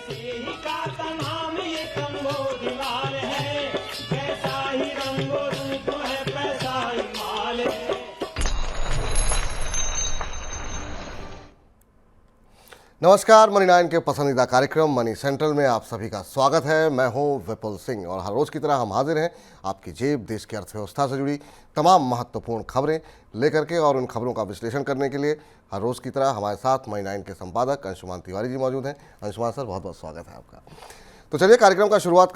मसीही का तमाम ये संबोधिमाल है, जैसा ही रंगो रूप है पैसा ही माल है। नमस्कार, मनी 9 के पसंदीदा कार्यक्रम मनी सेंट्रल में आप सभी का स्वागत है। मैं हूं विपुल सिंह और हर रोज़ की तरह हम हाजिर हैं आपकी जेब, देश की अर्थव्यवस्था से जुड़ी तमाम महत्वपूर्ण खबरें लेकर के, और उन खबरों का विश्लेषण करने के लिए हर रोज़ की तरह हमारे साथ मनी 9 के संपादक अंशुमान तिवारी जी मौजूद हैं। अंशुमान सर, बहुत बहुत स्वागत है आपका। तो चलिए कार्यक्रम की शुरुआत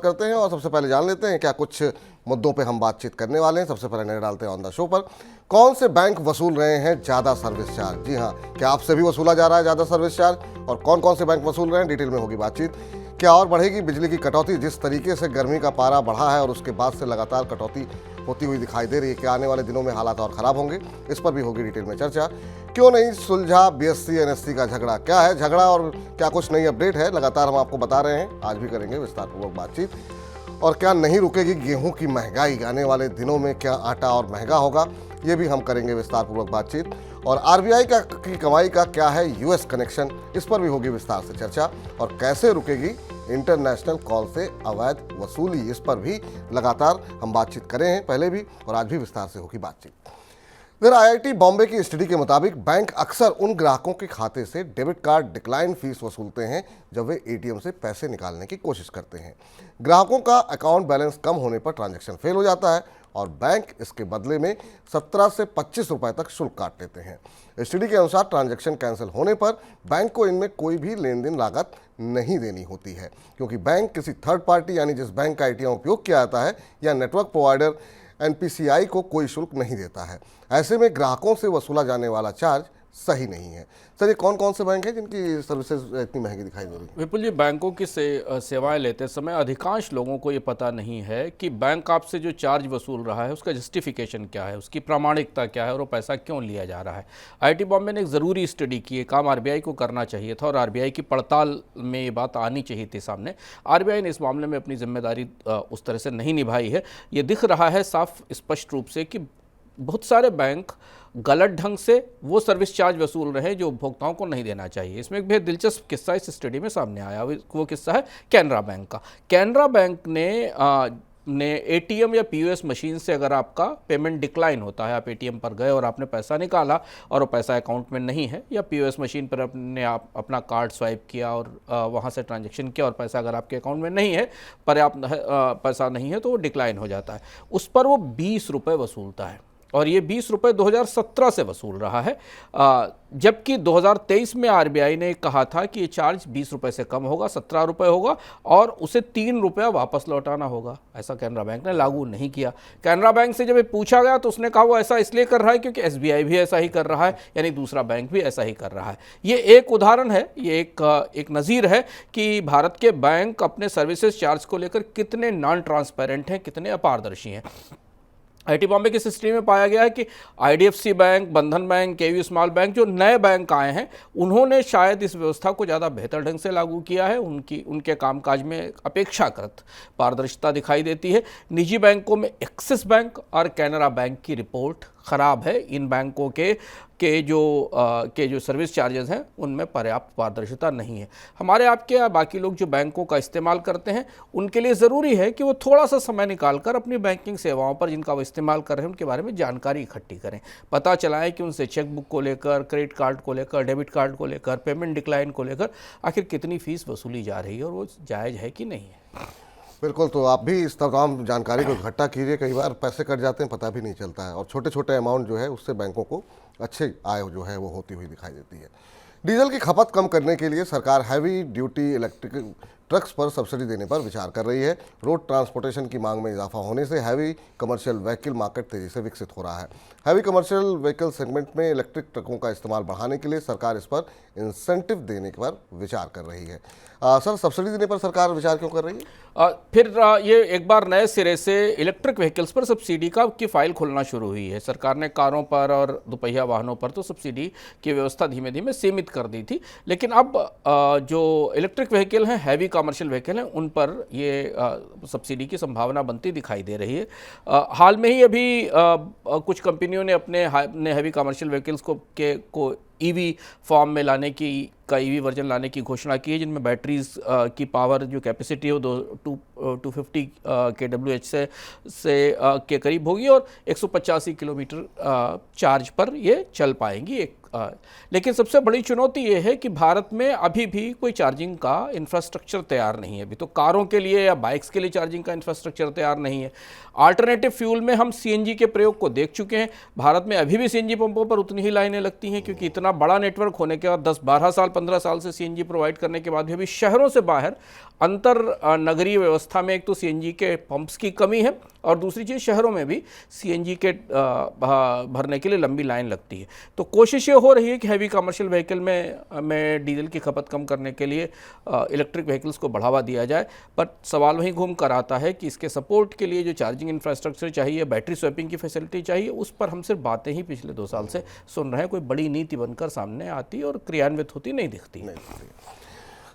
करते हैं और सबसे पहले जान लेते हैं क्या कुछ मुद्दों पे हम बातचीत करने वाले हैं। सबसे पहले नजर डालते हैं ऑन द शो पर कौन से बैंक वसूल रहे हैं ज़्यादा सर्विस चार्ज। जी हाँ, क्या आपसे भी वसूला जा रहा है ज़्यादा सर्विस चार्ज, और कौन कौन से बैंक वसूल रहे हैं, डिटेल में होगी बातचीत। क्या और बढ़ेगी बिजली की कटौती, जिस तरीके से गर्मी का पारा बढ़ा है और उसके बाद से लगातार कटौती होती हुई दिखाई दे रही है, क्या आने वाले दिनों में हालात और ख़राब होंगे, इस पर भी होगी डिटेल में चर्चा। क्यों नहीं सुलझा बीएससी एनएससी का झगड़ा, क्या है झगड़ा और क्या कुछ नई अपडेट है, लगातार हम आपको बता रहे हैं, आज भी करेंगे विस्तारपूर्वक बातचीत। और क्या नहीं रुकेगी गेहूं की महंगाई, आने वाले दिनों में क्या आटा और महंगा होगा, ये भी हम करेंगे विस्तारपूर्वक बातचीत। और आरबीआई की कमाई का क्या है यूएस कनेक्शन, इस पर भी होगी विस्तार से चर्चा। और कैसे रुकेगी इंटरनेशनल कॉल से अवैध वसूली, इस पर भी लगातार हम बातचीत करें हैं पहले भी और आज भी विस्तार से होगी बातचीत। फिर आईआईटी बॉम्बे की स्टडी के मुताबिक बैंक अक्सर उन ग्राहकों के खाते से डेबिट कार्ड डिक्लाइन फीस वसूलते हैं जब वे एटीएम से पैसे निकालने की कोशिश करते हैं। ग्राहकों का अकाउंट बैलेंस कम होने पर ट्रांजैक्शन फेल हो जाता है और बैंक इसके बदले में 17 से 25 रुपए तक शुल्क काट लेते हैं। स्टडी के अनुसार ट्रांजैक्शन कैंसिल होने पर बैंक को इनमें कोई भी लेन देन लागत नहीं देनी होती है, क्योंकि बैंक किसी थर्ड पार्टी यानी जिस बैंक का एटीएम उपयोग किया जाता है या नेटवर्क प्रोवाइडर एनपीसीआई को कोई शुल्क नहीं देता है। ऐसे में ग्राहकों से वसूला जाने वाला चार्ज सही नहीं है। सर, ये कौन कौन से बैंक हैं जिनकी सर्विसेज इतनी महंगी दिखाई दे रही है? विपुल जी, बैंकों की सेवाएं लेते समय अधिकांश लोगों को ये पता नहीं है कि बैंक आपसे जो चार्ज वसूल रहा है उसका जस्टिफिकेशन क्या है, उसकी प्रामाणिकता क्या है और वो पैसा क्यों लिया जा रहा है। आईआईटी बॉम्बे ने एक ज़रूरी स्टडी की है, काम आरबीआई को करना चाहिए था और आरबीआई की पड़ताल में ये बात आनी चाहिए थी सामने। आरबीआई ने इस मामले में अपनी जिम्मेदारी उस तरह से नहीं निभाई है। ये दिख रहा है साफ स्पष्ट रूप से कि बहुत सारे बैंक गलत ढंग से वो सर्विस चार्ज वसूल रहे हैं जो उपभोक्ताओं को नहीं देना चाहिए। इसमें एक बेहद दिलचस्प किस्सा इस स्टडी में सामने आया। वो किस्सा है कैनरा बैंक का। कैनरा बैंक ने एटीएम या पीओएस मशीन से अगर आपका पेमेंट डिक्लाइन होता है, आप एटीएम पर गए और आपने पैसा निकाला और वो पैसा अकाउंट में नहीं है, या पीओएस मशीन पर आप अपना कार्ड स्वाइप किया और वहाँ से ट्रांजैक्शन किया और पैसा अगर आपके अकाउंट में नहीं है, पर्याप्त पैसा नहीं है, तो वो डिक्लाइन हो जाता है। उस पर वो 20 रुपये वसूलता है और ये 20 रुपये 2017 से वसूल रहा है, जबकि 2023 में आरबीआई ने कहा था कि ये चार्ज 20 रुपये से कम होगा, 17 रुपये होगा और उसे 3 रुपया वापस लौटाना होगा। ऐसा कैनरा बैंक ने लागू नहीं किया। कैनरा बैंक से जब ये पूछा गया तो उसने कहा वो ऐसा इसलिए कर रहा है क्योंकि एसबीआई भी ऐसा ही कर रहा है, यानी दूसरा बैंक भी ऐसा ही कर रहा है। ये एक उदाहरण है, ये एक नज़ीर है कि भारत के बैंक अपने सर्विसेज चार्ज को लेकर कितने नॉन ट्रांसपेरेंट हैं, कितने अपारदर्शी हैं। आईआईटी बॉम्बे की हिस्ट्री में पाया गया है कि आईडीएफसी बैंक, बंधन बैंक, केयू स्मॉल बैंक, जो नए बैंक आए हैं, उन्होंने शायद इस व्यवस्था को ज़्यादा बेहतर ढंग से लागू किया है। उनके कामकाज में अपेक्षाकृत पारदर्शिता दिखाई देती है। निजी बैंकों में एक्सिस बैंक और कैनरा बैंक की रिपोर्ट ख़राब है। इन बैंकों के जो सर्विस चार्जेस हैं उनमें पर्याप्त पारदर्शिता नहीं है। हमारे आपके या बाकी लोग जो बैंकों का इस्तेमाल करते हैं, उनके लिए ज़रूरी है कि वो थोड़ा सा समय निकालकर अपनी बैंकिंग सेवाओं पर जिनका वो इस्तेमाल कर रहे हैं उनके बारे में जानकारी इकट्ठी करें, पता चलाएं कि उनसे चेकबुक को लेकर, क्रेडिट कार्ड को लेकर, डेबिट कार्ड को लेकर, पेमेंट डिक्लाइन को लेकर आखिर कितनी फ़ीस वसूली जा रही है और वो जायज़ है कि नहीं है। बिल्कुल, तो आप भी इस तमाम जानकारी को इकट्ठा कीजिए। कई बार पैसे कट जाते हैं, पता भी नहीं चलता है, और छोटे छोटे अमाउंट जो है उससे बैंकों को अच्छे आय जो है वो होती हुई दिखाई देती है। डीजल की खपत कम करने के लिए सरकार हैवी ड्यूटी इलेक्ट्रिक ट्रक्स पर सब्सिडी देने पर विचार कर रही है। रोड ट्रांसपोर्टेशन की मांग में इजाफा होने से हैवी कमर्शियल व्हीकल मार्केट तेजी से विकसित हो रहा है। हैवी कमर्शियल व्हीकल सेगमेंट में इलेक्ट्रिक ट्रकों का इस्तेमाल बढ़ाने के लिए सरकार इस पर इंसेंटिव देने पर विचार कर रही है। सर, सब्सिडी देने पर सरकार विचार क्यों कर रही है? फिर ये एक बार नए सिरे से इलेक्ट्रिक व्हीकल्स पर सब्सिडी की फाइल खुलना शुरू हुई है। सरकार ने कारों पर और दोपहिया वाहनों पर तो सब्सिडी की व्यवस्था धीमे धीमे सीमित कर दी थी, लेकिन अब जो इलेक्ट्रिक व्हीकल हैं, हैवी कमर्शियल व्हीकल हैं, उन पर ये सब्सिडी की संभावना बनती दिखाई दे रही है। हाल में ही अभी कुछ कंपनियों ने अपने हैवी कमर्शियल व्हीकल्स को ईवी फॉर्म में लाने का ईवी वर्जन लाने की घोषणा की है, जिनमें बैटरीज की पावर जो कैपेसिटी है वो 250 kWh से के करीब होगी और 185 किलोमीटर चार्ज पर ये चल पाएंगी। लेकिन सबसे बड़ी चुनौती ये है कि भारत में अभी भी कोई चार्जिंग का इंफ्रास्ट्रक्चर तैयार नहीं है। अभी तो कारों के लिए या बाइक्स के लिए चार्जिंग का इंफ्रास्ट्रक्चर तैयार नहीं है। अल्टरनेटिव फ्यूल में हम सीएनजी के प्रयोग को देख चुके हैं। भारत में अभी भी सीएनजी पंपों पर उतनी ही लाइनें लगती हैं, क्योंकि इतना बड़ा नेटवर्क होने के बाद 10-12 साल 15 साल से सीएनजी प्रोवाइड करने के बाद भी अभी शहरों से बाहर अंतर नगरीय व्यवस्था में एक तो सीएनजी के पंप्स की कमी है और दूसरी चीज़ शहरों में भी सीएनजी के भरने के लिए लंबी लाइन लगती है। तो कोशिश ये हो रही है कि हैवी कमर्शियल व्हीकल में डीजल की खपत कम करने के लिए इलेक्ट्रिक व्हीकल्स को बढ़ावा दिया जाए, पर सवाल वहीं घूम कर आता है कि इसके सपोर्ट के लिए जो चार्जिंग इंफ्रास्ट्रक्चर चाहिए, बैटरी स्वैपिंग की फैसिलिटी चाहिए, उस पर हम सिर्फ बातें ही पिछले 2 साल से सुन रहे हैं। कोई बड़ी नीति बनकर सामने आती और क्रियान्वित होती नहीं दिखती।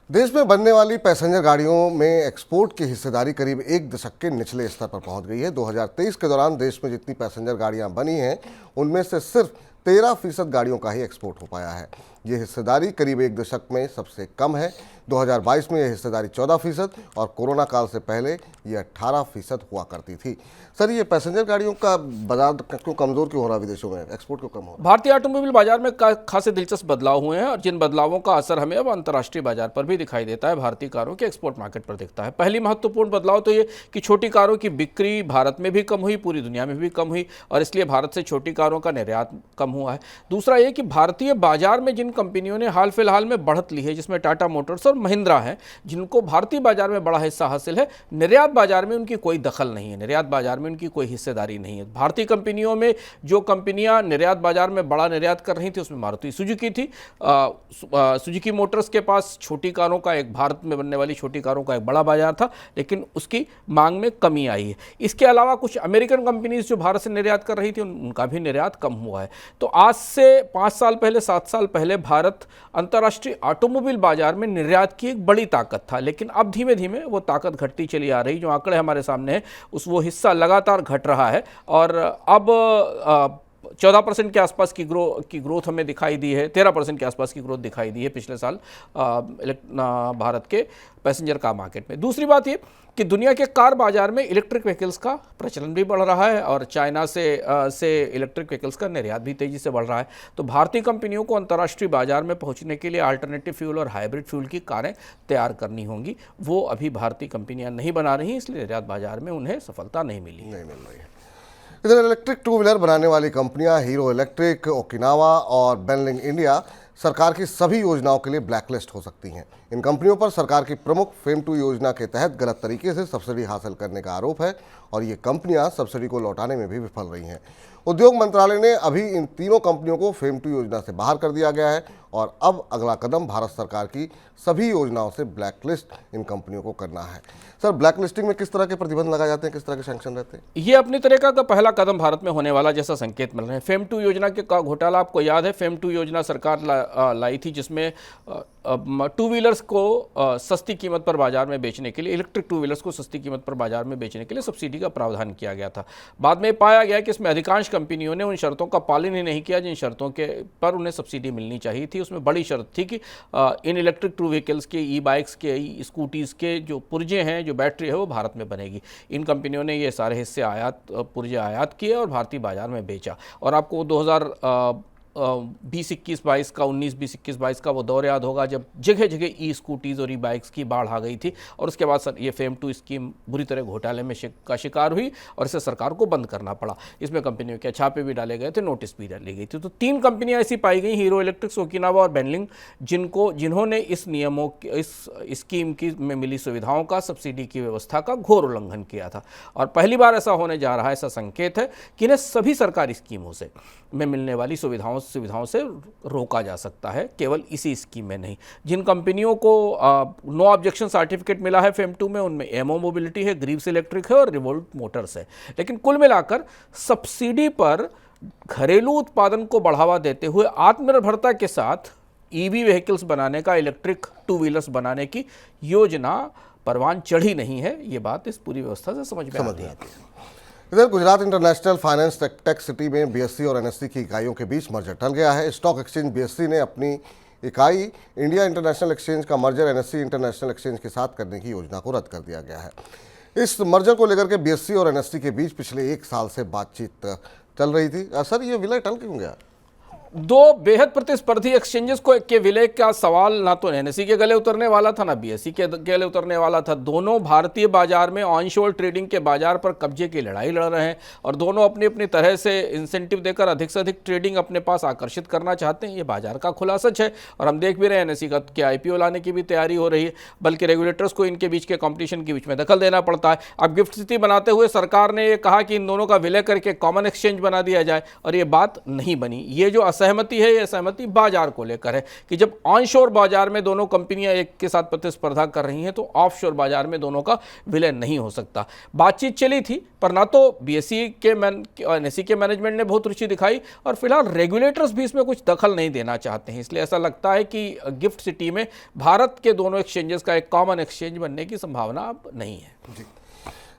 देश में बनने वाली पैसेंजर गाड़ियों में एक्सपोर्ट की हिस्सेदारी करीब 1 दशक के निचले स्तर पर पहुंच गई है। 2023 के दौरान देश में जितनी पैसेंजर गाड़ियां बनी हैं, उनमें से सिर्फ 13% गाड़ियों का ही एक्सपोर्ट हो पाया है। ये हिस्सेदारी करीब 1 दशक में सबसे कम है। 2022 में यह हिस्सेदारी 14% और कोरोना काल से पहले ये 18% हुआ करती थी। सर, ये पैसेंजर गाड़ियों का बाजार क्यों कमज़ोर क्यों हो रहा है विदेशों में, एक्सपोर्ट क्यों कम हो रहा है? भारतीय ऑटोमोबाइल बाजार में खासे दिलचस्प बदलाव हुए हैं और जिन बदलावों का असर हमें अब अंतर्राष्ट्रीय बाजार पर भी दिखाई देता है, भारतीय कारों के एक्सपोर्ट मार्केट पर दिखता है। पहली महत्वपूर्ण बदलाव तो ये कि छोटी कारों की बिक्री भारत में भी कम हुई, पूरी दुनिया में भी कम हुई और इसलिए भारत से छोटी कारों का निर्यात कम हुआ है। दूसरा ये कि भारतीय बाजार में जिन कंपनियों ने हाल फिलहाल में बढ़त ली है, जिसमें टाटा मोटर्स और महिंद्रा है, जिनको भारतीय बाजार में बड़ा हिस्सा हासिल है, निर्यात बाजार में उनकी कोई दखल नहीं है, निर्यात बाजार में उनकी कोई हिस्सेदारी नहीं है। भारतीय कंपनियों में जो कंपनियां निर्यात बाजार में बड़ा निर्यात कर रही थी उसमें मारुति सुजुकी थी। सुजुकी मोटर्स के पास छोटी कारों का एक, भारत में बनने वाली छोटी कारों का एक बड़ा बाजार था, लेकिन उसकी मांग में कमी आई है। इसके अलावा कुछ अमेरिकन कंपनीज जो भारत से निर्यात कर रही थी उनका भी निर्यात कम हुआ है। तो आज से 5 साल पहले, 7 साल पहले भारत अंतर्राष्ट्रीय ऑटोमोबाइल बाजार में निर्यात की एक बड़ी ताकत था, लेकिन अब धीमे धीमे वो ताकत घटती चली आ रही। जो आंकड़े हमारे सामने हैं वो हिस्सा लगातार घट रहा है और अब 14% के आसपास की ग्रोथ हमें दिखाई दी है, 13% के आसपास की ग्रोथ दिखाई दी है पिछले साल भारत के पैसेंजर कार मार्केट में। दूसरी बात ये कि दुनिया के कार बाजार में इलेक्ट्रिक व्हीकल्स का प्रचलन भी बढ़ रहा है और चाइना से इलेक्ट्रिक व्हीकल्स का निर्यात भी तेजी से बढ़ रहा है। तो भारतीय कंपनियों को अंतर्राष्ट्रीय बाजार में पहुंचने के लिए अल्टरनेटिव फ्यूल और हाइब्रिड फ्यूल की कारें तैयार करनी होंगी। वो अभी भारतीय कंपनियां नहीं बना रही, इसलिए निर्यात बाजार में उन्हें सफलता नहीं मिल रही है। इधर इलेक्ट्रिक 2 व्हीलर बनाने वाली कंपनियां हीरो इलेक्ट्रिक, ओकिनावा और बेनलिंग इंडिया सरकार की सभी योजनाओं के लिए ब्लैकलिस्ट हो सकती हैं। इन कंपनियों पर सरकार की प्रमुख फेम 2 योजना के तहत गलत तरीके से सब्सिडी हासिल करने का आरोप है और ये कंपनियां सब्सिडी को लौटाने में भी विफल रही हैं। उद्योग मंत्रालय ने अभी इन तीनों कंपनियों को फेम 2 योजना से बाहर कर दिया गया है और अब अगला कदम भारत सरकार की सभी योजनाओं से ब्लैकलिस्ट इन कंपनियों को करना है। सर, ब्लैकलिस्टिंग में किस तरह के प्रतिबंध लगाए जाते हैं, किस तरह के सैंक्शन रहते हैं? ये अपनी तरीका का पहला कदम भारत में होने वाला जैसा संकेत मिल रहे हैं। फेम 2 योजना के का घोटाला आपको याद है। फेम 2 योजना सरकार लाई थी जिसमें 2 व्हीलर्स को सस्ती कीमत पर बाजार में बेचने के लिए, इलेक्ट्रिक 2 व्हीलर्स को सस्ती कीमत पर बाजार में बेचने के लिए सब्सिडी का प्रावधान किया गया था। बाद में पाया गया कि इसमें अधिकांश कंपनियों ने उन शर्तों का पालन ही नहीं किया जिन शर्तों के पर उन्हें सब्सिडी मिलनी चाहिए थी। उसमें बड़ी शर्त थी कि इन इलेक्ट्रिक 2 व्हीकल्स के, ई बाइक्स के, ई स्कूटीज़ के जो पुर्जे हैं, जो बैटरी है, वो भारत में बनेगी। इन कंपनियों ने ये सारे हिस्से पुर्जे आयात किए और भारतीय बाजार में बेचा। और आपको 2020-21-22 का 19-20-21-22 का वो दौर याद होगा जब जगह जगह ई स्कूटीज़ और ई बाइक्स की बाढ़ आ गई थी और उसके बाद सर ये फेम 2 स्कीम बुरी तरह घोटाले में का शिकार हुई और इसे सरकार को बंद करना पड़ा। इसमें कंपनियों के छापे भी डाले गए थे, नोटिस भी डाली गई थी। तो 3 कंपनियां ऐसी पाई गई, हीरो इलेक्ट्रिक, ओकिनावा और बेनलिंग, जिन्होंने इस नियमों, इस स्कीम की में मिली सुविधाओं का, सब्सिडी की व्यवस्था का घोर उल्लंघन किया था। और पहली बार ऐसा होने जा रहा है, ऐसा संकेत है कि इन्हें सभी सरकारी स्कीमों से में मिलने वाली सुविधाओं से रोका जा सकता है, केवल इसी स्कीम में नहीं। जिन कंपनियों को नो ऑब्जेक्शन सर्टिफिकेट मिला है फेम 2 में, उनमें एमओ मोबिलिटी है, ग्रीव्स इलेक्ट्रिक है और रिवोल्ट मोटर्स है। लेकिन कुल मिलाकर सब्सिडी पर घरेलू उत्पादन को बढ़ावा देते हुए आत्मनिर्भरता के साथ ईवी व्हीकल्स बनाने का, इलेक्ट्रिक 2 व्हीलर्स बनाने की योजना परवान चढ़ी नहीं है। ये बात इस पूरी व्यवस्था से समझ में आती है। इधर Gujarat international finance tech city में बीएसई और एनएसई की इकाइयों के बीच मर्जर टल गया है। स्टॉक एक्सचेंज बीएसई ने अपनी इकाई इंडिया इंटरनेशनल एक्सचेंज का मर्जर एनएसई इंटरनेशनल एक्सचेंज के साथ करने की योजना को रद्द कर दिया गया है। इस मर्जर को लेकर के बीएसई और एनएसई के बीच पिछले 1 साल से बातचीत चल रही थी। सर, ये विलय टल क्यों गया? दो बेहद प्रतिस्पर्धी एक्सचेंजेस को के विलय का सवाल ना तो एनएसई के गले उतरने वाला था ना बीएसई के गले उतरने वाला था। दोनों भारतीय बाजार में ऑनशोर ट्रेडिंग के बाजार पर कब्जे की लड़ाई लड़ रहे हैं और दोनों अपनी अपनी तरह से इंसेंटिव देकर अधिक से अधिक ट्रेडिंग अपने पास आकर्षित करना चाहते हैं। ये बाजार का खुला सच है और हम देख भी रहे हैं एनएसई का के आईपीओ लाने की भी तैयारी हो रही है, बल्कि रेगुलेटर्स को इनके बीच के कॉम्पिटिशन के बीच में दखल देना पड़ता है। अब गिफ्ट सिटी बनाते हुए सरकार ने ये कहा कि इन दोनों का विलय करके कॉमन एक्सचेंज बना दिया जाए और ये बात नहीं बनी। ये जो असहमति है, ये सहमति बाजार को लेकर है कि जब ऑनशोर बाजार में दोनों कंपनियां एक के साथ प्रतिस्पर्धा कर रही हैं तो ऑफशोर बाजार में दोनों का विलय नहीं हो सकता। बातचीत चली थी पर ना तो बीएसई के एनएसई के मैनेजमेंट ने बहुत रुचि दिखाई और फिलहाल रेगुलेटर्स भी इसमें कुछ दखल नहीं देना चाहते हैं। इसलिए ऐसा लगता है कि गिफ्ट सिटी में भारत के दोनों एक्सचेंजेस का एक कॉमन एक्सचेंज बनने की संभावना अब नहीं है।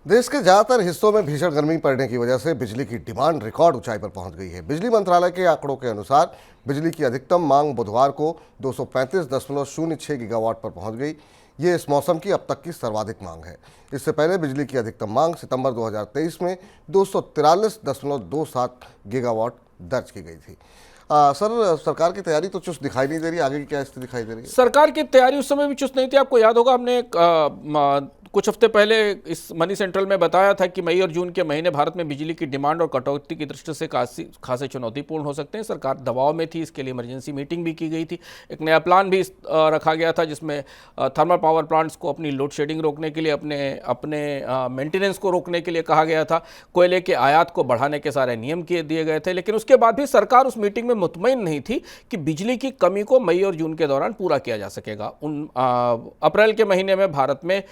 देश के ज़्यादातर हिस्सों में भीषण गर्मी पड़ने की वजह से बिजली की डिमांड रिकॉर्ड ऊंचाई पर पहुंच गई है। बिजली मंत्रालय के आंकड़ों के अनुसार बिजली की अधिकतम मांग बुधवार को 235.06 गीगावाट पर पहुंच गई। ये इस मौसम की अब तक की सर्वाधिक मांग है। इससे पहले बिजली की अधिकतम मांग सितंबर 2023 में 243.27 गीगावाट दर्ज की गई थी। सर, सरकार की तैयारी तो चुस्त दिखाई नहीं दे रही, आगे की क्या स्थिति दिखाई दे रही है? सरकार की तैयारी उस समय भी चुस्त नहीं थी। आपको याद होगा हमने कुछ हफ्ते पहले इस मनी सेंट्रल में बताया था कि मई और जून के महीने भारत में बिजली की डिमांड और कटौती की दृष्टि से खासे चुनौतीपूर्ण हो सकते हैं। सरकार दबाव में थी, इसके लिए इमरजेंसी मीटिंग भी की गई थी। एक नया प्लान भी रखा गया था जिसमें थर्मल पावर प्लांट्स को अपनी लोड शेडिंग रोकने के लिए, अपने मेंटेनेंस को रोकने के लिए कहा गया था। कोयले के आयात को बढ़ाने के सारे नियम दिए गए थे, लेकिन उसके बाद भी सरकार उस मीटिंग में मुतमईन नहीं थी कि बिजली की कमी को मई और जून के दौरान पूरा किया जा सकेगा। अप्रैल के महीने में भारत में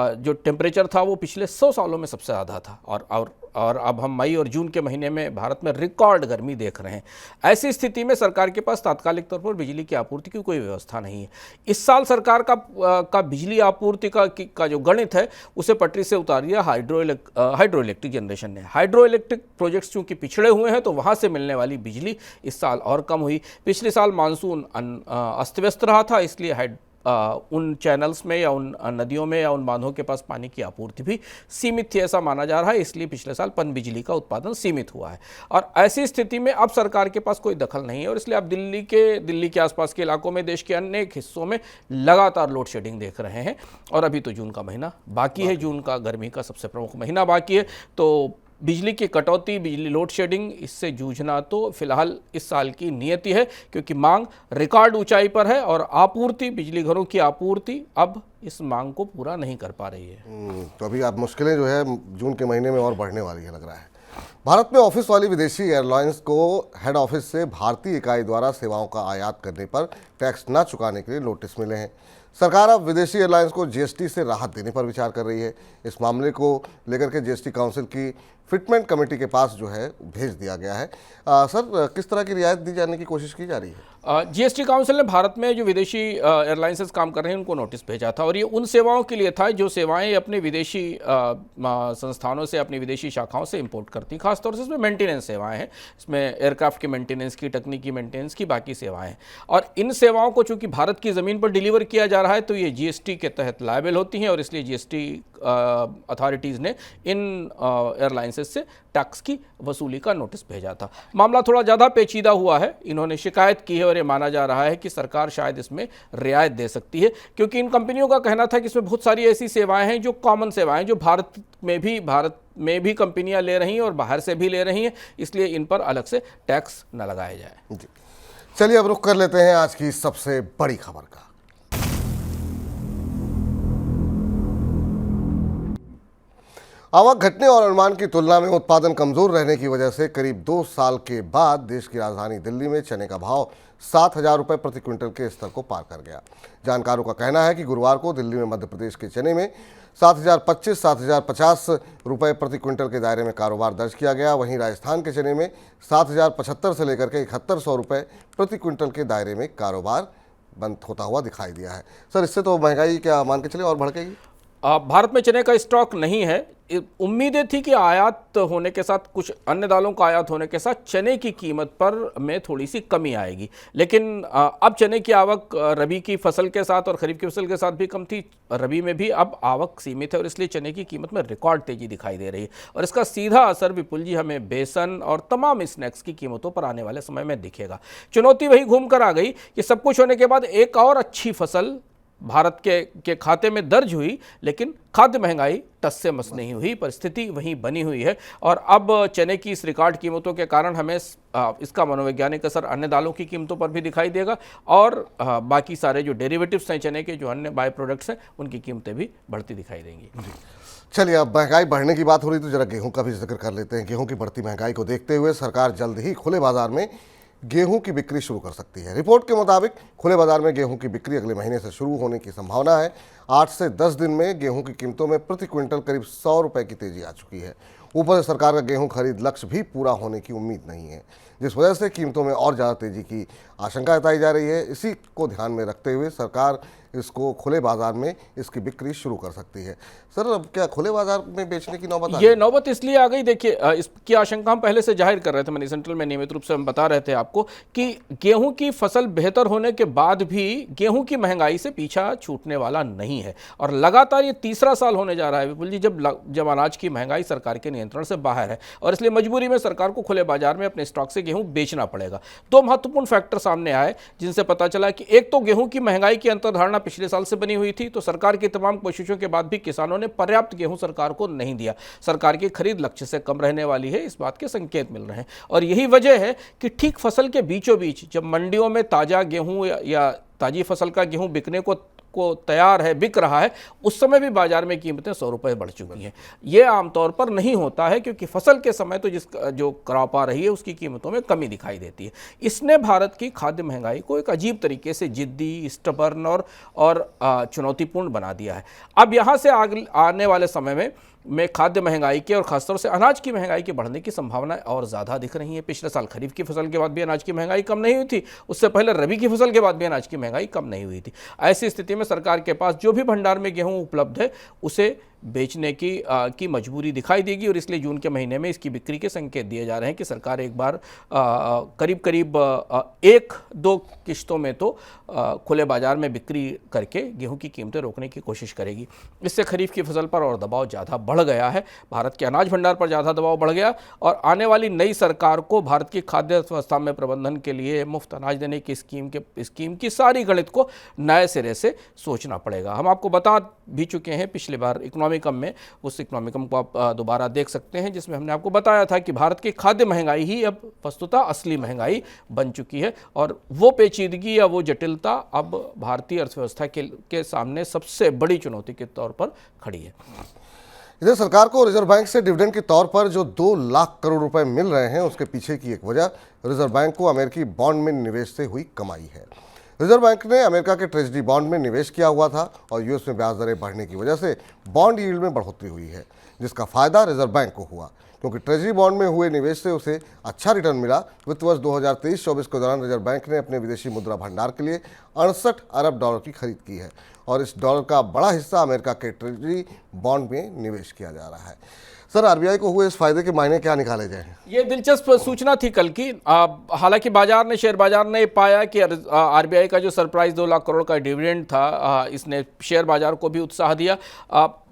जो टेम्परेचर था वो पिछले 100 सालों में सबसे ज़्यादा था और अब हम मई और जून के महीने में भारत में रिकॉर्ड गर्मी देख रहे हैं। ऐसी स्थिति में सरकार के पास तात्कालिक तौर पर बिजली की आपूर्ति की कोई व्यवस्था नहीं है। इस साल सरकार का बिजली आपूर्ति का जो गणित है उसे पटरी से उतार दिया हाइड्रो इलेक्ट्रिक जनरेशन ने। हाइड्रो इलेक्ट्रिक प्रोजेक्ट्स चूंकि पिछड़े हुए हैं तो वहाँ से मिलने वाली बिजली इस साल और कम हुई। पिछले साल मानसून अस्त व्यस्त रहा था, इसलिए उन चैनल्स में या उन नदियों में या उन बांधों के पास पानी की आपूर्ति भी सीमित थी, ऐसा माना जा रहा है। इसलिए पिछले साल पनबिजली का उत्पादन सीमित हुआ है और ऐसी स्थिति में अब सरकार के पास कोई दखल नहीं है और इसलिए अब दिल्ली के आसपास के इलाकों में देश के अनेक हिस्सों में लगातार लोड शेडिंग देख रहे हैं। और अभी तो जून का महीना बाकी है, जून का गर्मी का सबसे प्रमुख महीना बाकी है। तो बिजली की कटौती, बिजली लोड शेडिंग, इससे जूझना तो फिलहाल इस साल की नियति है क्योंकि मांग रिकॉर्ड ऊंचाई पर है और आपूर्ति, बिजली घरों की आपूर्ति अब इस मांग को पूरा नहीं कर पा रही है। तो अभी आप मुश्किलें जो है जून के महीने में और बढ़ने वाली है, लग रहा है। भारत में ऑफिस वाली विदेशी एयरलाइंस को हेड ऑफिस से भारतीय इकाई द्वारा सेवाओं का आयात करने पर टैक्स न चुकाने के लिए नोटिस मिले हैं। सरकार अब विदेशी एयरलाइंस को जीएसटी से राहत देने पर विचार कर रही है। इस मामले को लेकर के जीएसटी काउंसिल की फिटमेंट कमेटी के पास जो है भेज दिया गया है। सर, किस तरह की रियायत दी जाने की कोशिश की जा रही है? जीएसटी काउंसिल ने भारत में जो विदेशी एयरलाइंसेस काम कर रहे हैं उनको नोटिस भेजा था और ये उन सेवाओं के लिए था जो सेवाएं अपने विदेशी संस्थानों से, अपनी विदेशी शाखाओं से इंपोर्ट करती, खासतौर से इसमें मेंटेनेंस सेवाएं हैं। इसमें एयरक्राफ्ट की मेंटेनेंस की, तकनीकी मेंटेनेंस की, बाकी सेवाएं हैं और इन सेवाओं को चूंकि भारत की ज़मीन पर डिलीवर किया जा रहा है तो ये जीएसटी के तहत लायबल होती हैं और इसलिए जीएसटी अथॉरिटीज़ ने इन एयरलाइंसेस से टैक्स की वसूली का नोटिस भेजा था। मामला थोड़ा ज़्यादा पेचीदा हुआ है। इन्होंने शिकायत की है और ये माना जा रहा है कि सरकार शायद इसमें रियायत दे सकती है क्योंकि इन कंपनियों का कहना था कि इसमें बहुत सारी ऐसी सेवाएं हैं जो कॉमन सेवाएं, जो भारत में भी कंपनियां ले रही हैं और बाहर से भी ले रही हैं, इसलिए इन पर अलग से टैक्स न लगाया जाए। चलिए अब रुख कर लेते हैं आज की सबसे बड़ी खबर का। आवक घटने और अनुमान की तुलना में उत्पादन कमजोर रहने की वजह से करीब 2 साल के बाद देश की राजधानी दिल्ली में चने का भाव 7,000 रुपये प्रति क्विंटल के स्तर को पार कर गया। जानकारों का कहना है कि गुरुवार को दिल्ली में मध्य प्रदेश के चने में 7,025-7,050 रुपये प्रति क्विंटल के दायरे में कारोबार दर्ज किया गया। वहीं राजस्थान के चने में 7,075 से लेकर के 7,100 रुपये प्रति क्विंटल के दायरे में कारोबार बंद होता हुआ दिखाई दिया है। सर, इससे तो महंगाई क्या मान के चले और भड़केगी? भारत में चने का स्टॉक नहीं है। उम्मीदें थी कि आयात होने के साथ, कुछ अन्य दालों का आयात होने के साथ चने की कीमत पर में थोड़ी सी कमी आएगी, लेकिन अब चने की आवक रबी की फसल के साथ और खरीफ की फसल के साथ भी कम थी। रबी में भी अब आवक सीमित है और इसलिए चने की कीमत में रिकॉर्ड तेजी दिखाई दे रही है और इसका सीधा असर विपुल जी हमें बेसन और तमाम स्नैक्स की कीमतों पर आने वाले समय में दिखेगा। चुनौती वही घूम कर आ गई कि सब कुछ होने के बाद एक और अच्छी फसल भारत के खाते में दर्ज हुई, लेकिन खाद्य महंगाई टस से मस नहीं हुई, परिस्थिति वहीं बनी हुई है। और अब चने की इस रिकॉर्ड कीमतों के कारण हमें इसका मनोवैज्ञानिक असर अन्य दालों की कीमतों पर भी दिखाई देगा और बाकी सारे जो डेरिवेटिव्स हैं चने के, जो अन्य बाय प्रोडक्ट्स हैं, उनकी कीमतें भी बढ़ती दिखाई देंगी। चलिए, अब महंगाई बढ़ने की बात हो रही तो जरा गेहूं का भी जिक्र कर लेते हैं। गेहूं की बढ़ती महंगाई को देखते हुए सरकार जल्द ही खुले बाजार में गेहूं की बिक्री शुरू कर सकती है। रिपोर्ट के मुताबिक खुले बाजार में गेहूं की बिक्री अगले महीने से शुरू होने की संभावना है। 8 से 10 दिन में गेहूं की कीमतों में प्रति क्विंटल करीब 100 रुपए की तेजी आ चुकी है। ऊपर से सरकार का गेहूं खरीद लक्ष्य भी पूरा होने की उम्मीद नहीं है, जिस वजह से कीमतों में और ज़्यादा तेजी की आशंका जताई जा रही है। इसी को ध्यान में रखते हुए सरकार इसको खुले बाजार में इसकी बिक्री शुरू कर सकती है। सर, अब क्या खुले बाजार में बेचने की नौबत आ गई? ये नौबत इसलिए आ गई, देखिए इसकी आशंका हम पहले से जाहिर कर रहे थे। मनी सेंट्रल में नियमित रूप से हम बता रहे थे आपको कि गेहूं की फसल बेहतर होने के बाद भी गेहूं की महंगाई से पीछा छूटने वाला नहीं है और लगातार ये तीसरा साल होने जा रहा है विपुल जी जब अनाज की महंगाई सरकार के नियंत्रण से बाहर है और इसलिए मजबूरी में सरकार को खुले बाजार में अपने स्टॉक से गेहूं बेचना पड़ेगा। दो महत्वपूर्ण फैक्टर सामने आए जिनसे पता चला कि एक तो गेहूं की महंगाई की अंतर्धारणा पिछले साल से बनी हुई थी, तो सरकार की तमाम कोशिशों के बाद भी किसानों ने पर्याप्त गेहूं सरकार को नहीं दिया। सरकार की खरीद लक्ष्य से कम रहने वाली है, इस बात के संकेत मिल रहे हैं और यही वजह है कि ठीक फसल के बीचों बीच जब मंडियों में ताजा गेहूं या ताजी फसल का गेहूं बिकने को तैयार है, बिक रहा है, उस समय भी बाजार में कीमतें 100 रुपए बढ़ चुकी हैं। यह आमतौर पर नहीं होता है क्योंकि फसल के समय तो जो क्रॉप आ रही है उसकी कीमतों में कमी दिखाई देती है। इसने भारत की खाद्य महंगाई को एक अजीब तरीके से जिद्दी, स्टबर्न और चुनौतीपूर्ण बना दिया है। अब यहाँ से आने वाले समय में खाद्य महंगाई के और खासतौर से अनाज की महंगाई के बढ़ने की संभावनाएं और ज़्यादा दिख रही हैं। पिछले साल खरीफ की फसल के बाद भी अनाज की महंगाई कम नहीं हुई थी, उससे पहले रबी की फसल के बाद भी अनाज की महंगाई कम नहीं हुई थी। ऐसी स्थिति में सरकार के पास जो भी भंडार में गेहूं उपलब्ध है उसे बेचने की मजबूरी दिखाई देगी और इसलिए जून के महीने में इसकी बिक्री के संकेत दिए जा रहे हैं कि सरकार एक बार करीब 1-2 किश्तों में तो खुले बाजार में बिक्री करके गेहूं की कीमतें रोकने की कोशिश करेगी। इससे खरीफ की फसल पर और दबाव ज़्यादा बढ़ गया है, भारत के अनाज भंडार पर ज़्यादा दबाव बढ़ गया और आने वाली नई सरकार को भारत की खाद्य अर्थव्यवस्था में प्रबंधन के लिए मुफ्त अनाज देने की स्कीम की सारी गणित को नए सिरे से सोचना पड़ेगा। हम आपको बता भी चुके हैं पिछली बार इकोनॉमिकम में, उस इकोनॉमिकम को आप दोबारा देख सकते हैं जिसमें हमने आपको बताया था कि भारत की खाद्य महंगाई ही अब वस्तुतः असली महंगाई बन चुकी है और वो पेचीदगी या वो जटिलता अब भारतीय अर्थव्यवस्था के सामने सबसे बड़ी चुनौती के तौर पर खड़ी है। इधर सरकार को रिजर्व बैंक से डिविडेंड के तौर पर जो 2 लाख करोड़ रुपए मिल रहे हैं उसके पीछे की एक वजह रिजर्व बैंक को अमेरिकी बॉन्ड में निवेश से हुई कमाई है। रिजर्व बैंक ने अमेरिका के ट्रेजरी बॉन्ड में निवेश किया हुआ था और यूएस में ब्याज दरें बढ़ने की वजह से बॉन्ड यील्ड में बढ़ोतरी हुई है, जिसका फायदा रिजर्व बैंक को हुआ क्योंकि ट्रेजरी बॉन्ड में हुए निवेश से उसे अच्छा रिटर्न मिला। वित्त वर्ष 2023-24 के दौरान रिजर्व बैंक ने अपने विदेशी मुद्रा भंडार के लिए 68 अरब डॉलर की खरीद की है और इस डॉलर का बड़ा हिस्सा अमेरिका के ट्रेजरी बॉन्ड में निवेश किया जा रहा है। सर, आरबीआई को हुए इस फायदे के मायने क्या निकाले जाएं? ये दिलचस्प सूचना थी कल की। हालांकि शेयर बाजार ने पाया कि आरबीआई का जो सरप्राइज 2 लाख करोड़ का डिविडेंड था, इसने शेयर बाजार को भी उत्साह दिया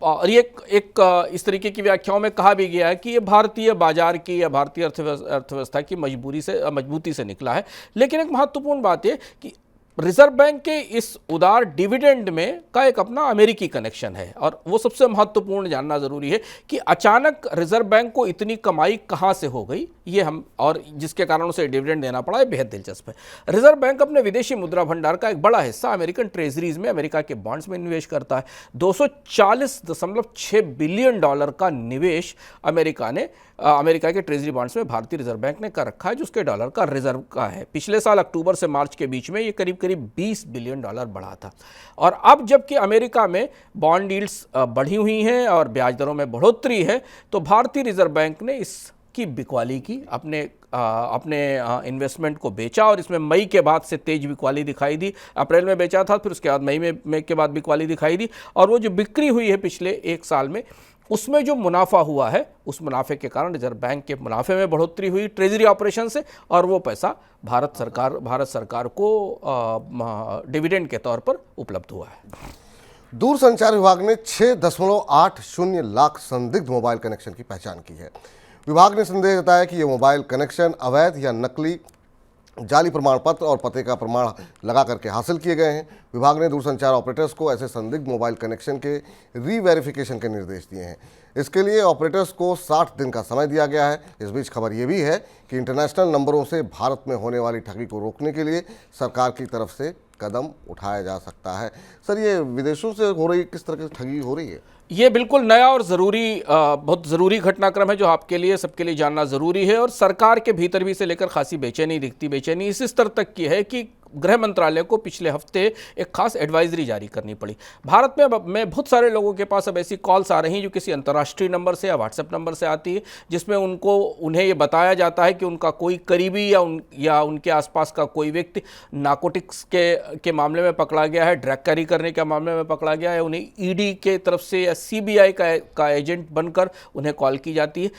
और ये एक इस तरीके की व्याख्याओं में कहा भी गया है कि ये भारतीय बाजार की या भारतीय अर्थव्यवस्था की मजबूती से निकला है। लेकिन एक महत्वपूर्ण बात है कि रिजर्व बैंक के इस उदार डिविडेंड में का एक अपना अमेरिकी कनेक्शन है और वो सबसे महत्वपूर्ण जानना जरूरी है कि अचानक रिजर्व बैंक को इतनी कमाई कहां से हो गई, ये हम और जिसके कारण उसे डिविडेंड देना पड़ा है, बेहद दिलचस्प है। रिजर्व बैंक अपने विदेशी मुद्रा भंडार का एक बड़ा हिस्सा अमेरिकन ट्रेजरीज में, अमेरिका के बॉन्ड्स में निवेश करता है। 240.6 बिलियन डॉलर का निवेश अमेरिका के ट्रेजरी बॉन्ड्स में भारतीय रिजर्व बैंक ने कर रखा है, जो उसके डॉलर का रिजर्व का है। पिछले साल अक्टूबर से मार्च के बीच में ये करीब 20 बिलियन डॉलर बढ़ा था और अब जबकि अमेरिका में बॉन्ड यील्ड्स बढ़ी हुई हैं और ब्याज दरों में बढ़ोतरी है, तो भारतीय रिजर्व बैंक ने इसकी बिकवाली की, अपने इन्वेस्टमेंट को बेचा और इसमें मई के बाद से तेज बिकवाली दिखाई दी। अप्रैल में बेचा था, फिर उसके बाद मई के बाद बिकवाली दिखाई दी और वो जो बिक्री हुई है पिछले 1 साल में उसमें जो मुनाफा हुआ है उस मुनाफे के कारण रिजर्व बैंक के मुनाफे में बढ़ोतरी हुई ट्रेजरी ऑपरेशन से, और वो पैसा भारत सरकार को डिविडेंड के तौर पर उपलब्ध हुआ है। दूरसंचार विभाग ने 6.80 लाख संदिग्ध मोबाइल कनेक्शन की पहचान की है। विभाग ने संदेह जताया कि ये मोबाइल कनेक्शन अवैध या नकली जाली प्रमाण पत्र और पते का प्रमाण लगा करके हासिल किए गए हैं। विभाग ने दूरसंचार ऑपरेटर्स को ऐसे संदिग्ध मोबाइल कनेक्शन के री-वेरिफिकेशन के निर्देश दिए हैं। इसके लिए ऑपरेटर्स को 60 दिन का समय दिया गया है। इस बीच खबर ये भी है कि इंटरनेशनल नंबरों से भारत में होने वाली ठगी को रोकने के लिए सरकार की तरफ से कदम उठाया जा सकता है। सर, ये विदेशों से हो रही किस तरह की ठगी हो रही है? ये बिल्कुल नया और बहुत ज़रूरी घटनाक्रम है जो आपके लिए सबके लिए जानना ज़रूरी है, और सरकार के भीतर भी इसे लेकर खासी बेचैनी दिखती। बेचैनी इस स्तर तक की है कि गृह मंत्रालय को पिछले हफ्ते एक खास एडवाइजरी जारी करनी पड़ी। भारत में बहुत सारे लोगों के पास अब ऐसी कॉल्स आ रही हैं जो किसी अंतर्राष्ट्रीय नंबर से या व्हाट्सएप नंबर से आती है, जिसमें उन्हें ये बताया जाता है कि उनका कोई करीबी या उनके आसपास का कोई व्यक्ति नार्कोटिक्स के मामले में पकड़ा गया है, ड्रग कैरी करने के मामले में पकड़ा गया है। उन्हें ईडी के तरफ से या सीबीआई का एजेंट बनकर उन्हें कॉल की जाती है।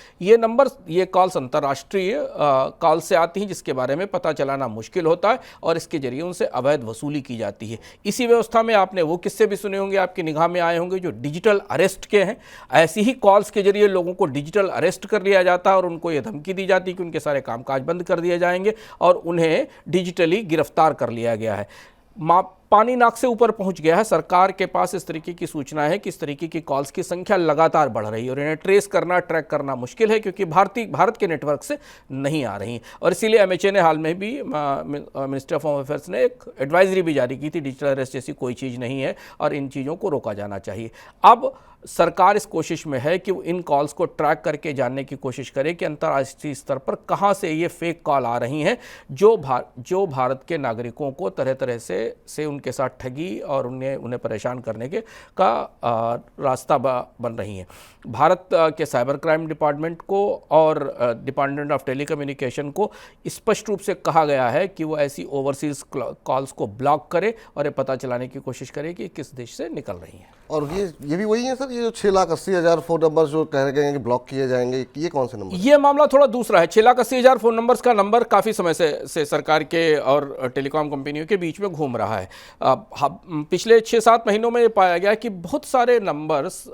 ये कॉल्स अंतर्राष्ट्रीय कॉल से आती हैं जिसके बारे में पता चलाना मुश्किल होता है, और इसके जरिए उनसे अवैध वसूली की जाती है। इसी व्यवस्था में आपने वो किस्से भी सुने होंगे, आपकी निगाह में आए होंगे, जो डिजिटल अरेस्ट के हैं। ऐसी ही कॉल्स के जरिए लोगों को डिजिटल अरेस्ट कर लिया जाता है और उनको ये धमकी दी जाती है कि उनके सारे कामकाज बंद कर दिए जाएंगे और उन्हें डिजिटली गिरफ्तार कर लिया गया है। पानी नाक से ऊपर पहुंच गया है। सरकार के पास इस तरीके की सूचना है कि इस तरीके की कॉल्स की संख्या लगातार बढ़ रही है और इन्हें ट्रेस करना, ट्रैक करना मुश्किल है, क्योंकि भारत के नेटवर्क से नहीं आ रही। और इसीलिए एमएचए ने हाल में भी, मिनिस्ट्री ऑफ होम अफेयर्स ने एक एडवाइजरी भी जारी की थी, डिजिटल अरेस्ट जैसी कोई चीज़ नहीं है और इन चीज़ों को रोका जाना चाहिए। अब सरकार इस कोशिश में है कि वो इन कॉल्स को ट्रैक करके जानने की कोशिश करे कि अंतर्राष्ट्रीय स्तर पर कहाँ से ये फेक कॉल आ रही हैं जो भारत के नागरिकों को तरह तरह से उनके साथ ठगी और उन्हें परेशान करने का रास्ता बन रही हैं। भारत के साइबर क्राइम डिपार्टमेंट को और डिपार्टमेंट ऑफ टेलीकम्युनिकेशन को स्पष्ट रूप से कहा गया है कि वो ऐसी ओवरसीज कॉल्स को ब्लॉक करे और ये पता चलाने की कोशिश करे कि किस देश से निकल रही हैं। और ये भी वही है सर, ये जो 6,80,000 फ़ोन नंबर जो कह गए हैं कि ब्लॉक किए जाएंगे, ये कौन से नंबर? ये मामला थोड़ा दूसरा है। 6,80,000 फ़ोन नंबर्स का नंबर काफ़ी समय से सरकार के और टेलीकॉम कंपनियों के बीच में घूम रहा है। पिछले 6-7 महीनों में ये पाया गया कि बहुत सारे नंबर्स,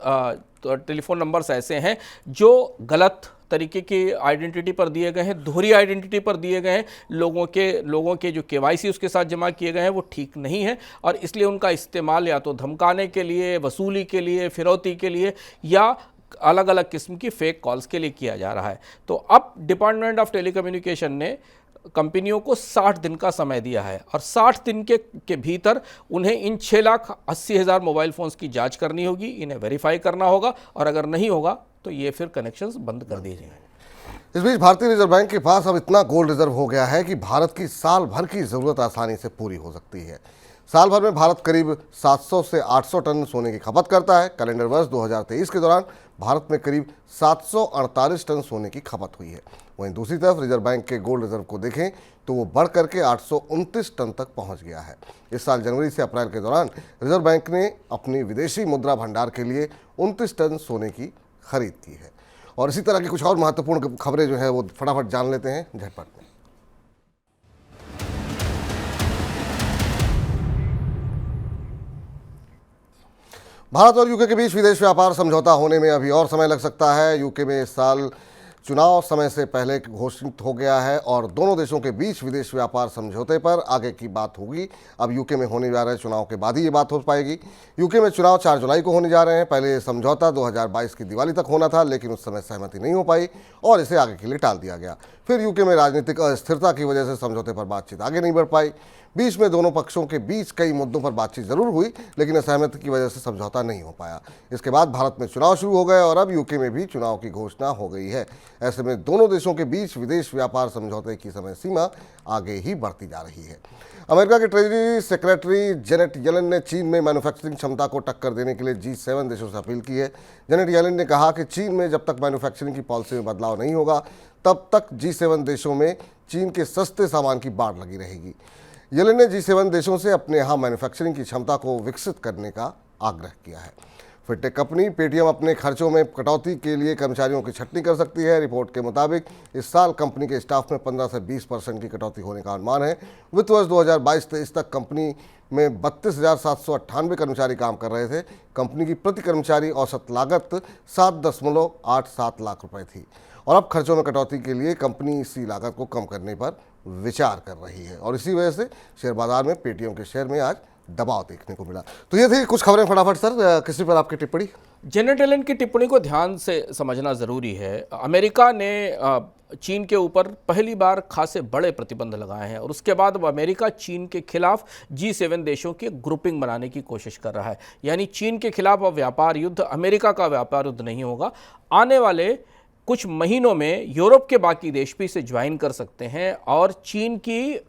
टेलीफोन नंबर्स ऐसे हैं जो गलत तरीके की आइडेंटिटी पर दिए गए हैं, दोहरी आइडेंटिटी पर दिए गए हैं। लोगों के जो केवाईसी उसके साथ जमा किए गए हैं वो ठीक नहीं है और इसलिए उनका इस्तेमाल या तो धमकाने के लिए, वसूली के लिए, फिरौती के लिए या अलग अलग किस्म की फेक कॉल्स के लिए किया जा रहा है। तो अब डिपार्टमेंट ऑफ टेलीकम्युनिकेशन ने कंपनियों को 60 दिन का समय दिया है और 60 दिन के भीतर उन्हें इन 6,80,000 मोबाइल फ़ोन्स की जांच करनी होगी, इन्हें वेरीफाई करना होगा और अगर नहीं होगा तो ये फिर कनेक्शंस बंद कर दिए जाएंगे। इस बीच भारतीय रिजर्व बैंक के पास अब इतना गोल्ड रिजर्व हो गया है कि भारत की साल भर की ज़रूरत आसानी से पूरी हो सकती है। साल भर में भारत करीब 700 से 800 टन सोने की खपत करता है। कैलेंडर वर्ष 2023 के दौरान भारत में करीब 748 टन सोने की खपत हुई है। वहीं दूसरी तरफ रिजर्व बैंक के गोल्ड रिजर्व को देखें तो वो बढ़ करके 829 टन तक पहुंच गया है। इस साल जनवरी से अप्रैल के दौरान रिजर्व बैंक ने अपनी विदेशी मुद्रा भंडार के लिए 29 टन सोने की खरीद की है। और इसी तरह की कुछ और महत्वपूर्ण खबरें जो है वो फटाफट जान लेते हैं झटपट में। भारत और यूके के बीच विदेश व्यापार समझौता होने में अभी और समय लग सकता है। यूके में इस साल चुनाव समय से पहले घोषित हो गया है और दोनों देशों के बीच विदेश व्यापार समझौते पर आगे की बात होगी। अब यूके में होने जा रहे चुनाव के बाद ही ये बात हो पाएगी। यूके में चुनाव 4 जुलाई को होने जा रहे हैं। पहले समझौता 2022 की दिवाली तक होना था, लेकिन उस समय सहमति नहीं हो पाई और इसे आगे के लिए टाल दिया गया। फिर यूके में राजनीतिक अस्थिरता की वजह से समझौते पर बातचीत आगे नहीं बढ़ पाई। बीच में दोनों पक्षों के बीच कई मुद्दों पर बातचीत जरूर हुई, लेकिन असहमति की वजह से समझौता नहीं हो पाया। इसके बाद भारत में चुनाव शुरू हो गए और अब यूके में भी चुनाव की घोषणा हो गई है। ऐसे में दोनों देशों के बीच विदेश व्यापार समझौते की समय सीमा आगे ही बढ़ती जा रही है। अमेरिका के ट्रेजरी सेक्रेटरी जेनेट येलेन ने चीन में मैन्युफैक्चरिंग क्षमता को टक्कर देने के लिए G7 देशों से अपील की है। जेनेट येलेन ने कहा कि चीन में जब तक मैन्युफैक्चरिंग की पॉलिसी में बदलाव नहीं होगा, तब तक G7 देशों में चीन के सस्ते सामान की बाढ़ लगी रहेगी। येलेन ने G7 देशों से अपने यहाँ मैन्युफैक्चरिंग की क्षमता को विकसित करने का आग्रह किया है। फिनटेक कंपनी पेटीएम अपने खर्चों में कटौती के लिए कर्मचारियों की छंटनी कर सकती है। रिपोर्ट के मुताबिक इस साल कंपनी के स्टाफ में 15 से 20% की कटौती होने का अनुमान है। वित्त वर्ष 2022-23 तक कंपनी में 32,798 कर्मचारी काम कर रहे थे। कंपनी की प्रति कर्मचारी औसत लागत 7.87 लाख रुपए थी और अब खर्चों में कटौती के लिए कंपनी इसी लागत को कम करने पर विचार कर रही है और इसी वजह से शेयर बाजार में पेटीएम के शेयर में आज दबाव देखने को मिला। तो ये थी कुछ खबरें। फटाफट सर, किसी पर आपकी टिप्पणी? जेनेट एलन की टिप्पणी को ध्यान से समझना ज़रूरी है। अमेरिका ने चीन के ऊपर पहली बार खासे बड़े प्रतिबंध लगाए हैं और उसके बाद अब अमेरिका चीन के खिलाफ G7 देशों की ग्रुपिंग बनाने की कोशिश कर रहा है। यानी चीन के खिलाफ अब व्यापार युद्ध, अमेरिका का व्यापार युद्ध नहीं होगा। आने वाले कुछ महीनों में यूरोप के बाकी देश भी इसे ज्वाइन कर सकते हैं और चीन की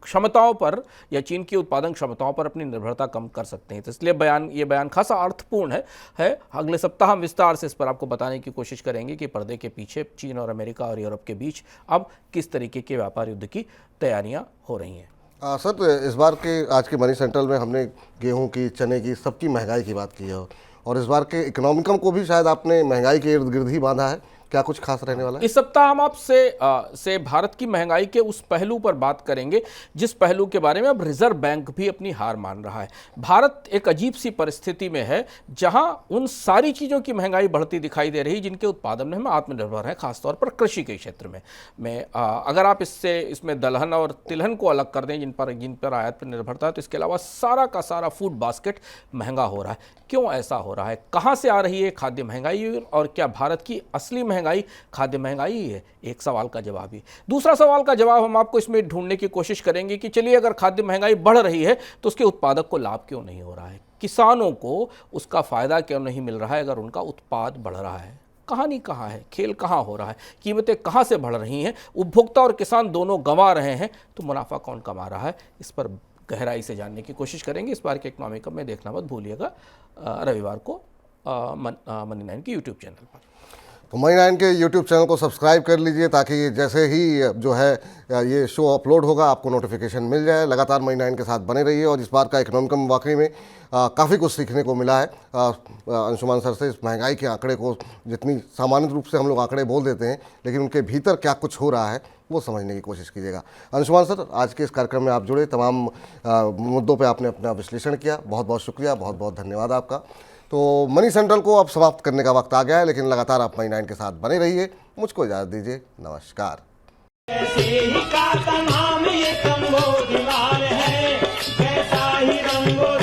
क्षमताओं पर या चीन की उत्पादन क्षमताओं पर अपनी निर्भरता कम कर सकते हैं। तो इसलिए ये बयान खासा अर्थपूर्ण है। अगले सप्ताह हम विस्तार से इस पर आपको बताने की कोशिश करेंगे कि पर्दे के पीछे चीन और अमेरिका और यूरोप के बीच अब किस तरीके के व्यापार युद्ध की तैयारियां हो रही हैं। सर, इस बार के आज के मनी सेंट्रल में हमने गेहूं की, चने की, सबकी महंगाई की बात की है और इस बार के इकोनॉमिकम को भी शायद आपने महंगाई के इर्द गिर्द ही बांधा है। क्या कुछ खास रहने वाला है? इस सप्ताह हम आपसे भारत की महंगाई के उस पहलू पर बात करेंगे जिस पहलू के बारे में अब रिजर्व बैंक भी अपनी हार मान रहा है। भारत एक अजीब सी परिस्थिति में है जहां उन सारी चीज़ों की महंगाई बढ़ती दिखाई दे रही जिनके उत्पादन में हम आत्मनिर्भर हैं, खासतौर पर कृषि के क्षेत्र में अगर आप इसमें दलहन और तिलहन को अलग कर दें जिन पर आयात पर निर्भरता है, तो इसके अलावा सारा का सारा फूड बास्केट महंगा हो रहा है। क्यों ऐसा हो रहा है? कहाँ से आ रही है खाद्य महंगाई और क्या भारत की असली महंगाई खाद्य महंगाई ही है? एक सवाल का जवाब ही। दूसरा सवाल का जवाब हम आपको इसमें ढूंढने की कोशिश करेंगे कि चलिए अगर खाद्य महंगाई बढ़ रही है तो उसके उत्पादक को लाभ क्यों नहीं हो रहा है, किसानों को उसका फायदा क्यों नहीं मिल रहा है अगर उनका उत्पाद बढ़ रहा है? कहानी कहाँ है, खेल कहाँ हो रहा है, कीमतें कहाँ से बढ़ रही हैं, उपभोक्ता और किसान दोनों गंवा रहे हैं, तो मुनाफा कौन कमा रहा है? इस पर गहराई से जानने की कोशिश करेंगे। इस बार के इकोनॉमिक में देखना मत भूलिएगा रविवार को मनी 9 के यूट्यूब चैनल पर। तो मनी 9 के यूट्यूब चैनल को सब्सक्राइब कर लीजिए ताकि जैसे ही जो है ये शो अपलोड होगा आपको नोटिफिकेशन मिल जाए। लगातार मनी 9 के साथ बने रहिए और इस बार का इकोनॉमिकम वाकई में काफ़ी कुछ सीखने को मिला है अंशुमान सर से। इस महंगाई के आंकड़े को जितनी सामान्य रूप से हम लोग आंकड़े बोल देते हैं, लेकिन उनके भीतर क्या कुछ हो रहा है वो समझने की कोशिश कीजिएगा। अंशुमान सर, आज के इस कार्यक्रम में आप जुड़े, तमाम मुद्दों पे आपने अपना विश्लेषण किया, बहुत बहुत शुक्रिया, बहुत बहुत धन्यवाद आपका। तो मनी सेंट्रल को अब समाप्त करने का वक्त आ गया है, लेकिन लगातार आप मनी 9 के साथ बने रहिए। मुझको इजाज़त दीजिए, नमस्कार। ऐसे ही का तमाम ये कमो दीवार है, कैसा ही रंगो